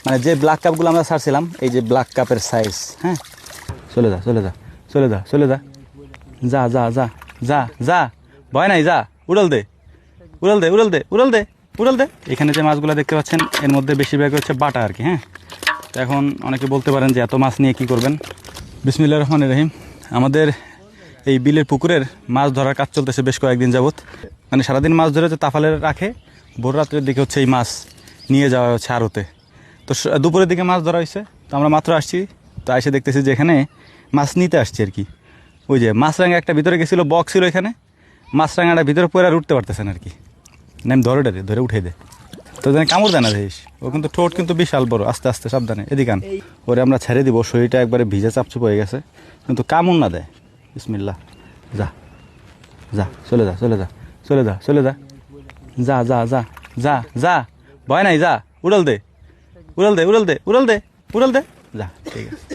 মানে যে ব্ল্যাক কাপগুলো আমরা ছাড়ছিলাম, এই যে ব্ল্যাক কাপের সাইজ। হ্যাঁ, চলে যা চলে যা চলে যা চলে যা, যা যা যা যা যা, ভয় নাই, যা, উড়াল দে উড়াল দে উড়াল দে উড়াল দে উড়াল দে। এখানে যে মাছগুলো দেখতে পাচ্ছেন এর মধ্যে বেশিরভাগ হচ্ছে বাটা আর কি। হ্যাঁ, তো এখন অনেকে বলতে পারেন যে এত মাছ নিয়ে কী করবেন। বিসমিল্লাহির রহমানির রহিম। আমাদের এই বিলের পুকুরের মাছ ধরার কাজ চলতেছে বেশ কয়েকদিন যাবত। মানে সারাদিন মাছ ধরে হচ্ছে তাফালে রাখে, ভোর রাত্রের দিকে হচ্ছে এই মাছ নিয়ে যাওয়া হচ্ছে আড়তে। তো দুপুরের দিকে মাছ ধরা হয়েছে, তো আমরা মাত্র আসছি, তো এসে দেখতেছি যে এখানে মাছ নিতে আসছি আর কি। ওই যে মাছরাঙা একটা ভিতরে গেছিলো, বক্স ছিল এখানে, মাছরাঙাটা ভিতরে পরে আর উঠতে পারতেছেন আর কি। আমি ধরে উঠে দে, তো জানি কামড় দেয় না দেখিস, ও কিন্তু ঠোঁট কিন্তু বিশাল বড়। আস্তে আস্তে সাবধানে, এদিকান ওরে আমরা ছেড়ে দিব, শরীরটা একবারে ভিজে চাপচুপ হয়ে গেছে, কিন্তু কামড় না দেয়। বিসমিল্লাহ, যা যা চলে যা চলে যা চলে যা চলে যা, যা যা যা যা যা, ভয় নাই, যা, উড়াল দে উড়াল দে উড়াল দে উড়াল দে উড়াল দে, যা, ঠিক আছে।